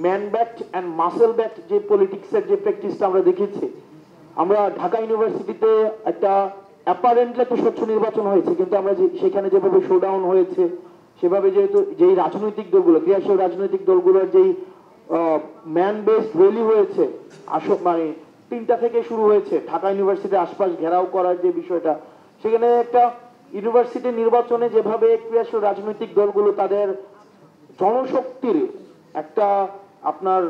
Man backed and muscle backed যে পলিটিক্সের যে প্র্যাকটিসটা আমরা দেখেছি, আমরা ঢাকা ইউনিভার্সিটিতে একটা অ্যাপারেন্টলি একটা স্বচ্ছ নির্বাচন হয়েছে, কিন্তু আমরা সেখানে যেভাবে শোডাউন হয়েছে, সেভাবে যেহেতু যেই রাজনৈতিক দলগুলো, ক্রিয়াশীল রাজনৈতিক দলগুলোর যেই ম্যান বেসড র্যালি হয়েছে, মানে 3টা থেকে শুরু হয়েছে ঢাকা ইউনিভার্সিটির আশপাশ ঘেরাও করার যে বিষয়টা, সেখানে একটা ইউনিভার্সিটি নির্বাচনে যেভাবে ক্রিয়াশীল রাজনৈতিক দলগুলো তাদের জনশক্তির একটা আপনার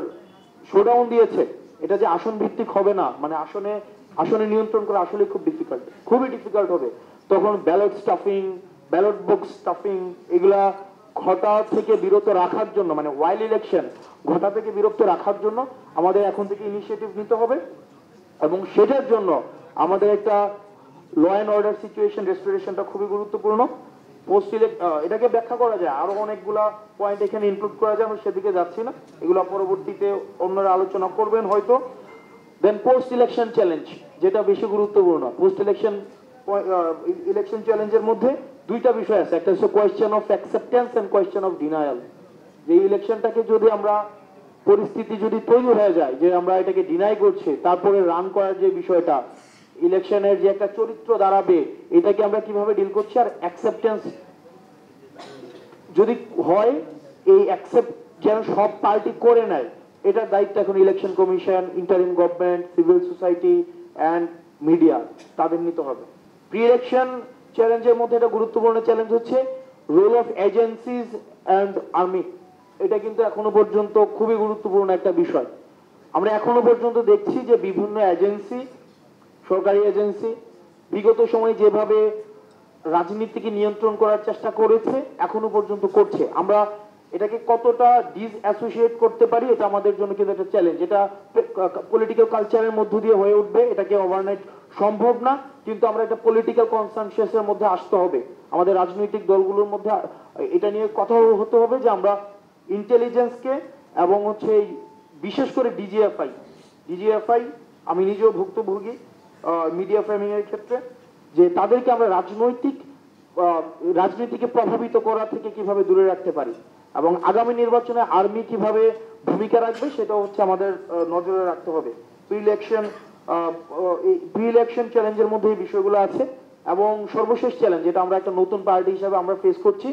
শোডাউন দিয়েছে, এটা যে আসন ভিত্তিক হবে না, মানে আসনে নিয়ন্ত্রণ করা আসলে খুবই ডিফিকাল্ট হবে, তখন ballot stuffing, ballot box stuffing এগুলা ঘটা থেকে বিরত রাখার জন্য, মানে ওয়াইল্ড ইলেকশন ঘটা থেকে বিরত রাখার জন্য আমাদের এখন থেকে ইনিশিয়েটিভ নিতে হবে। এবং সেটার জন্য আমাদের একটা ল অ্যান্ড অর্ডার সিচুয়েশন রেস্টোরেশনটা খুবই গুরুত্বপূর্ণ। পোস্ট এটাকে ব্যাখ্যা করা যায়, আরো অনেকগুলা পয়েন্ট এখানে ইনক্লুড করা যায়, আমি সেদিকে যাচ্ছি না, এগুলো পরবর্তীতে অন্যরা আলোচনা করবেন হয়তো। দেন পোস্ট ইলেকশন চ্যালেঞ্জ, যেটা বেশি গুরুত্বপূর্ণ। পোস্ট ইলেকশন চ্যালেঞ্জের মধ্যে 2টা বিষয় আছে, একটা হচ্ছে question of acceptance and question of denial. যে ইলেকশনটাকে যদি আমরা পরিস্থিতি যদি তৈরি হয়ে যায় যে আমরা এটাকে ডিনাই করছি, তারপরে রান করার যে বিষয়টা, ইলেকশনের যে একটা চরিত্র দাঁড়াবে, এটাকে আমরা কিভাবে ডিল করছি, আর অ্যাকসেপ্টেন্স যদি হয়, এই অ্যাকসেপ্ট যেন সব পার্টি করে নেয়, এটার দায়িত্ব এখন election commission, interim government, civil society and media, তাদের নিতে হবে। প্রি ইলেকশন চ্যালেঞ্জের মধ্যে একটা গুরুত্বপূর্ণ চ্যালেঞ্জ হচ্ছে role of agencies and army. এটা কিন্তু এখনো পর্যন্ত খুবই গুরুত্বপূর্ণ একটা বিষয়। আমরা এখনো পর্যন্ত দেখছি যে বিভিন্ন এজেন্সি, সরকারি এজেন্সি বিগত সময়ে যেভাবে রাজনীতিকে নিয়ন্ত্রণ করার চেষ্টা করেছে, এখনো পর্যন্ত করছে। আমরা এটাকে কতটা ডিসঅ্যাসোসিয়েট করতে পারি, এটা আমাদের জন্য কিন্তু একটা চ্যালেঞ্জ। এটা পলিটিক্যাল কালচারের মধ্য দিয়ে হয়ে উঠবে, এটাকে ওভারনাইট সম্ভব না, কিন্তু আমরা একটা পলিটিক্যাল কনসেনসাসের মধ্যে আসতে হবে। আমাদের রাজনৈতিক দলগুলোর মধ্যে এটা নিয়ে কথা হতে হবে যে আমরা ইন্টেলিজেন্সকে এবং হচ্ছে বিশেষ করে ডিজিএফআই, আমি নিজেও ভুক্তভোগী মিডিয়া ফ্রেমিং এর ক্ষেত্রে, যে তাদেরকে আমরা রাজনীতিকে প্রভাবিত করা থেকে কিভাবে দূরে রাখতে পারি, এবং আগামী নির্বাচনে আর্মি কিভাবে ভূমিকা রাখবে, সেটা হচ্ছে আমাদের নজরে রাখতে হবে। প্রি ইলেকশন চ্যালেঞ্জের মধ্যে এই বিষয়গুলো আছে। এবং সর্বশেষ চ্যালেঞ্জ, যেটা আমরা একটা নতুন পার্টি হিসাবে আমরা ফেস করছি,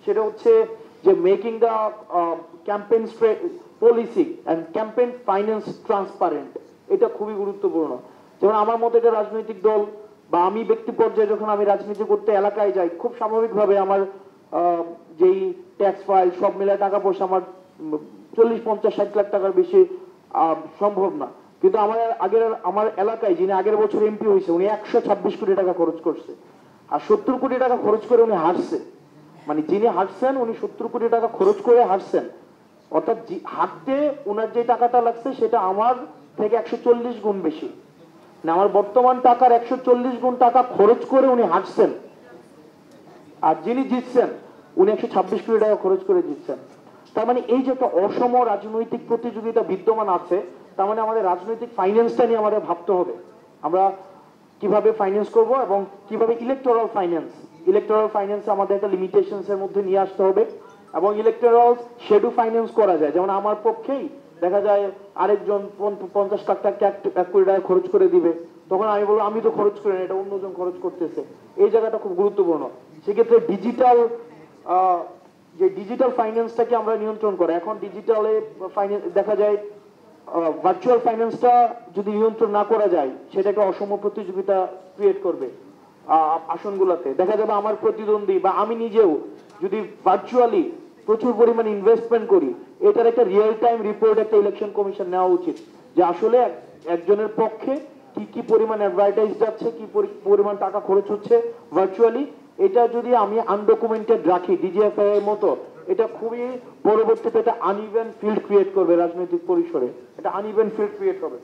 সেটা হচ্ছে যে making the campaign policy and campaign finance transparent. এটা খুবই গুরুত্বপূর্ণ। যেমন আমার মতো একটা রাজনৈতিক দল বা আমি ব্যক্তি পর্যায়ে যখন আমি রাজনীতি করতে এলাকায় যাই, খুব স্বাভাবিকভাবে আমার যেই ট্যাক্স ফাইল সব মিলে টাকা পয়সা আমার 40-50-60 লাখ টাকার বেশি সম্ভব না, কিন্তু আমার এলাকায় যিনি আগের বছর এমপি হয়েছে, উনি 126 কোটি টাকা খরচ করছে, আর 70 কোটি টাকা খরচ করে উনি হারছে। মানে যিনি হারছেন উনি 70 কোটি টাকা খরচ করে হারছেন, অর্থাৎ হারতে ওনার যে টাকাটা লাগছে সেটা আমার থেকে 140 গুণ বেশি, না আমার বর্তমান টাকার 140 গুণ টাকা খরচ করে উনি হারছেন। আর যিনি জিতছেন উনি 126 কোটি টাকা খরচ করে জিতছেন। তার মানে এই যে একটা অসম রাজনৈতিক প্রতিযোগিতা বিদ্যমান আছে, তার মানে আমাদের রাজনৈতিক ফাইন্যান্সটা নিয়ে আমাদের ভাবতে হবে, আমরা কিভাবে ফাইন্যান্স করব এবং কিভাবে ইলেকটোরাল ফাইন্যান্স আমাদের একটা লিমিটেশনস এর মধ্যে নিয়ে আসতে হবে। এবং ইলেকটোরাল শেডু ফাইন্যান্স করা যায়, যেমন আমার পক্ষেই দেখা যায় আরেকজন 50 লাখ টাকা 1 কোটি টাকা খরচ করে দিবে, তখন আমি বলবো আমি তো খরচ করি না, এটা অন্যজন খরচ করতেছে। এই জায়গাটা খুব গুরুত্বপূর্ণ। সেক্ষেত্রে ডিজিটাল ফাইন্যান্সটাকে আমরা নিয়ন্ত্রণ করি। এখন ডিজিটালে ফাইন্যান্স দেখা যায় ভার্চুয়াল ফাইন্যান্সটা যদি নিয়ন্ত্রণ না করা যায়, সেটা একটা অসম প্রতিযোগিতা ক্রিয়েট করবে আসনগুলোতে। দেখা যাবে আমার প্রতিদ্বন্দ্বী বা আমি নিজেও যদি ভার্চুয়ালি প্রচুর পরিমাণে ইনভেস্টমেন্ট করি, এটার একটা রিয়েল টাইম রিপোর্ট একটা ইলেকশন কমিশন নেওয়া উচিত, যে আসলে একজনের পক্ষে কি পরিমাণ অ্যাডভার্টাইজ যাচ্ছে, কি পরিমাণ টাকা খরচ হচ্ছে ভার্চুয়ালি। এটা যদি আমি আনডকুমেন্টেড রাখি ডিজিএফআই এর মতো, এটা খুবই পরবর্তীতে একটা আনইভেন ফিল্ড ক্রিয়েট করবে রাজনৈতিক পরিসরে, এটা আনইভেন ফিল্ড ক্রিয়েট করবে।